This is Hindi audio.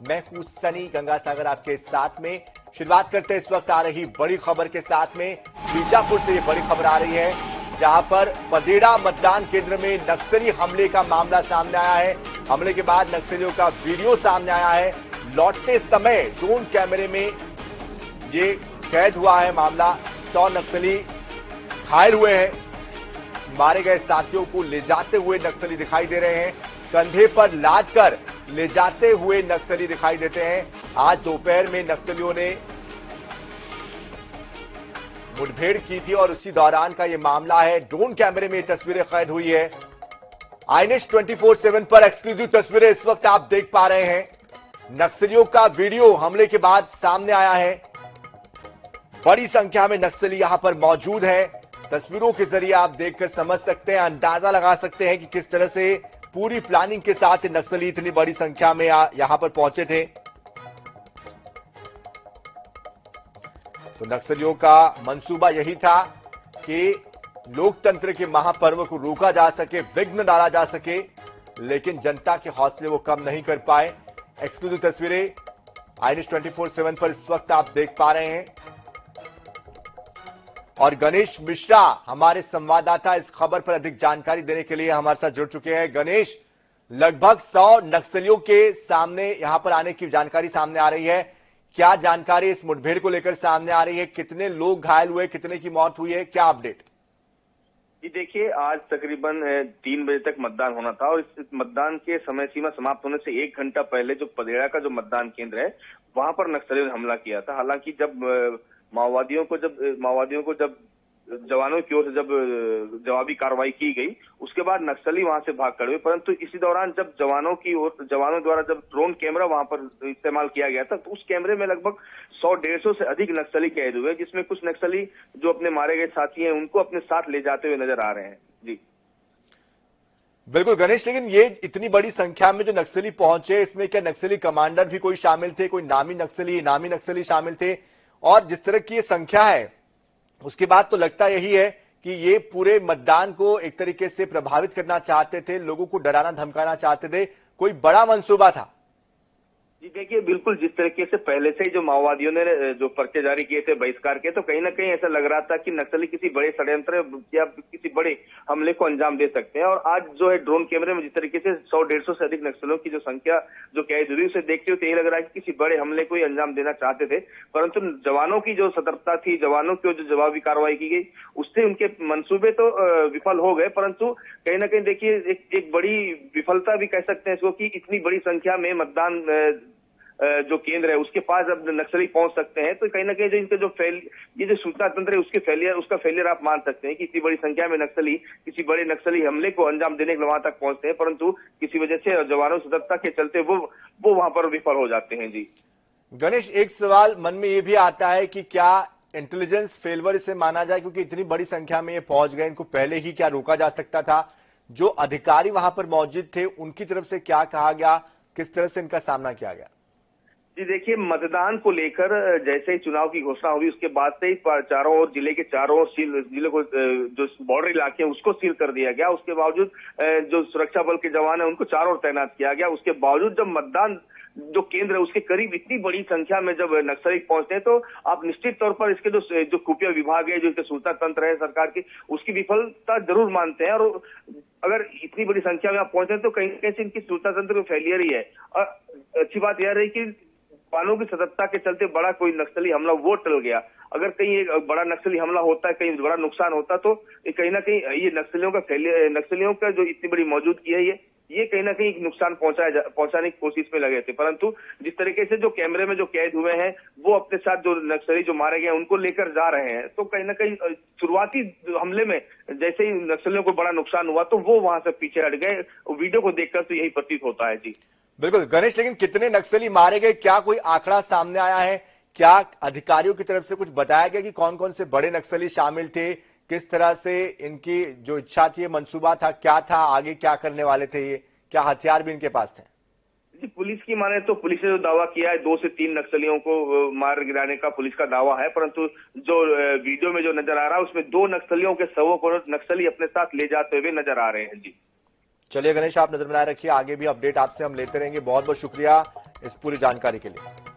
मैं हूं सनी गंगासागर आपके साथ में। शुरुआत करते हैं इस वक्त आ रही बड़ी खबर के साथ में। बीजापुर से ये बड़ी खबर आ रही है, जहां पर पदेड़ा मतदान केंद्र में नक्सली हमले का मामला सामने आया है। हमले के बाद नक्सलियों का वीडियो सामने आया है। लौटते समय ड्रोन कैमरे में ये कैद हुआ है मामला। 100 नक्सली घायल हुए हैं। मारे गए साथियों को ले जाते हुए नक्सली दिखाई दे रहे हैं। कंधे पर लाद कर ले जाते हुए नक्सली दिखाई देते हैं। आज दोपहर में नक्सलियों ने मुठभेड़ की थी और उसी दौरान का यह मामला है। ड्रोन कैमरे में तस्वीरें कैद हुई है। आईएनएस 24/7 पर एक्सक्लूसिव तस्वीरें इस वक्त आप देख पा रहे हैं। नक्सलियों का वीडियो हमले के बाद सामने आया है। बड़ी संख्या में नक्सली यहां पर मौजूद है। तस्वीरों के जरिए आप देखकर समझ सकते हैं, अंदाजा लगा सकते हैं कि किस तरह से पूरी प्लानिंग के साथ नक्सली इतनी बड़ी संख्या में यहां पर पहुंचे थे। तो नक्सलियों का मंसूबा यही था कि लोकतंत्र के महापर्व को रोका जा सके, विघ्न डाला जा सके, लेकिन जनता के हौसले वो कम नहीं कर पाए। एक्सक्लूसिव तस्वीरें आईएनएस 24/7 पर इस वक्त आप देख पा रहे हैं। और गणेश मिश्रा हमारे संवाददाता इस खबर पर अधिक जानकारी देने के लिए हमारे साथ जुड़ चुके हैं। गणेश, लगभग 100 नक्सलियों के सामने यहां पर आने की जानकारी सामने आ रही है। क्या जानकारी इस मुठभेड़ को लेकर सामने आ रही है? कितने लोग घायल हुए, कितने की मौत हुई है, क्या अपडेट? जी देखिए, आज तकरीबन 3 बजे तक मतदान होना था और इस मतदान के समय सीमा समाप्त होने से 1 घंटा पहले जो पदेड़ा का जो मतदान केंद्र है वहां पर नक्सलियों ने हमला किया था। हालांकि जब माओवादियों को जब जवानों की ओर से जब जवाबी कार्रवाई की गई, उसके बाद नक्सली वहां से भाग खड़े हुए। परंतु इसी दौरान जब जवानों द्वारा जब ड्रोन कैमरा वहां पर इस्तेमाल किया गया था, तो उस कैमरे में लगभग 100-150 से अधिक नक्सली कैद हुए, जिसमें कुछ नक्सली जो अपने मारे गए साथी हैं उनको अपने साथ ले जाते हुए नजर आ रहे हैं। जी बिल्कुल गणेश, लेकिन ये इतनी बड़ी संख्या में जो नक्सली पहुंचे, इसमें क्या नक्सली कमांडर भी कोई शामिल थे? कोई नामी नक्सली शामिल थे? और जिस तरह की ये संख्या है, उसके बाद तो लगता यही है कि ये पूरे मतदान को एक तरीके से प्रभावित करना चाहते थे, लोगों को डराना धमकाना चाहते थे। कोई बड़ा मंसूबा था? जी देखिए, बिल्कुल जिस तरीके से पहले से ही जो माओवादियों ने जो पर्चे जारी किए थे, बहिष्कार किए, तो कहीं ना कहीं ऐसा लग रहा था कि नक्सली किसी बड़े षड्यंत्र या किसी बड़े हमले को अंजाम दे सकते हैं। और आज जो है ड्रोन कैमरे में जिस तरीके से 100-150 से अधिक नक्सलियों की जो संख्या जो कैद हुई, उसे देखते हुए यही लग रहा है कि किसी बड़े हमले को ही अंजाम देना चाहते थे। परंतु जवानों की जो सतर्कता थी, जवानों की जो जवाबी कार्रवाई की गई, उससे उनके मंसूबे तो विफल हो गए। परंतु कहीं ना कहीं देखिए, एक बड़ी विफलता भी कह सकते हैं इसको कि इतनी बड़ी संख्या में मतदान जो केंद्र है उसके पास अब नक्सली पहुंच सकते हैं। तो कहीं ना कहीं जो इनके ये जो सूचना तंत्र है उसका फेलियर आप मान सकते हैं कि इतनी बड़ी संख्या में नक्सली किसी बड़े नक्सली हमले को अंजाम देने के लिए वहां तक पहुंचते हैं, परंतु किसी वजह से जवानों की सतर्कता के चलते वो वहां पर विफल हो जाते हैं। जी गणेश, एक सवाल मन में यह भी आता है कि क्या इंटेलिजेंस फेल्योर इसे माना जाए, क्योंकि इतनी बड़ी संख्या में ये पहुंच गए, इनको पहले ही क्या रोका जा सकता था? जो अधिकारी वहां पर मौजूद थे उनकी तरफ से क्या कहा गया, किस तरह से इनका सामना किया गया? जी देखिए, मतदान को लेकर जैसे ही चुनाव की घोषणा हुई, उसके बाद से ही चारों ओर जिले के चारों ओर जिले को जो बॉर्डर इलाके हैं उसको सील कर दिया गया। उसके बावजूद जो सुरक्षा बल के जवान हैं उनको चारों ओर तैनात किया गया। उसके बावजूद जब मतदान जो केंद्र है उसके करीब इतनी बड़ी संख्या में जब नक्सली पहुंचते हैं, तो आप निश्चित तौर पर इसके जो खुफिया विभाग है, जो इसके सूचना तंत्र है सरकार की, उसकी विफलता जरूर मानते हैं। और अगर इतनी बड़ी संख्या में आप पहुंचे तो कहीं कहीं से इनकी सूचना तंत्र में फेलियर ही है। और अच्छी बात यह रही कि जवानों की सतर्कता के चलते बड़ा कोई नक्सली हमला वो टल गया। अगर कहीं एक बड़ा नक्सली हमला होता है, कहीं बड़ा नुकसान होता, तो कहीं ना कहीं ये नक्सलियों का जो इतनी बड़ी मौजूदगी है, ये कहीं ना कहीं नुकसान पहुंचाने की कोशिश में लगे थे। परंतु जिस तरीके से जो कैमरे में जो कैद हुए हैं, वो अपने साथ जो नक्सली जो मारे गए उनको लेकर जा रहे हैं, तो कहीं ना कहीं शुरुआती हमले में जैसे ही नक्सलियों को बड़ा नुकसान हुआ तो वो वहां से पीछे हट गए। वीडियो को देखकर तो यही प्रतीत होता है। जी बिल्कुल गणेश, लेकिन कितने नक्सली मारे गए, क्या कोई आंकड़ा सामने आया है? क्या अधिकारियों की तरफ से कुछ बताया गया कि कौन कौन से बड़े नक्सली शामिल थे? किस तरह से इनकी जो इच्छा थी, मंसूबा था, क्या था, आगे क्या करने वाले थे? ये क्या हथियार भी इनके पास थे? जी, पुलिस की माने तो पुलिस ने जो दावा किया है 2 से 3 नक्सलियों को मार गिराने का पुलिस का दावा है, परंतु जो वीडियो में जो नजर आ रहा है उसमें 2 नक्सलियों के शवों को नक्सली अपने साथ ले जाते हुए नजर आ रहे हैं। जी चलिए गणेश, आप नजर बनाए रखिए, आगे भी अपडेट आपसे हम लेते रहेंगे। बहुत बहुत शुक्रिया इस पूरी जानकारी के लिए।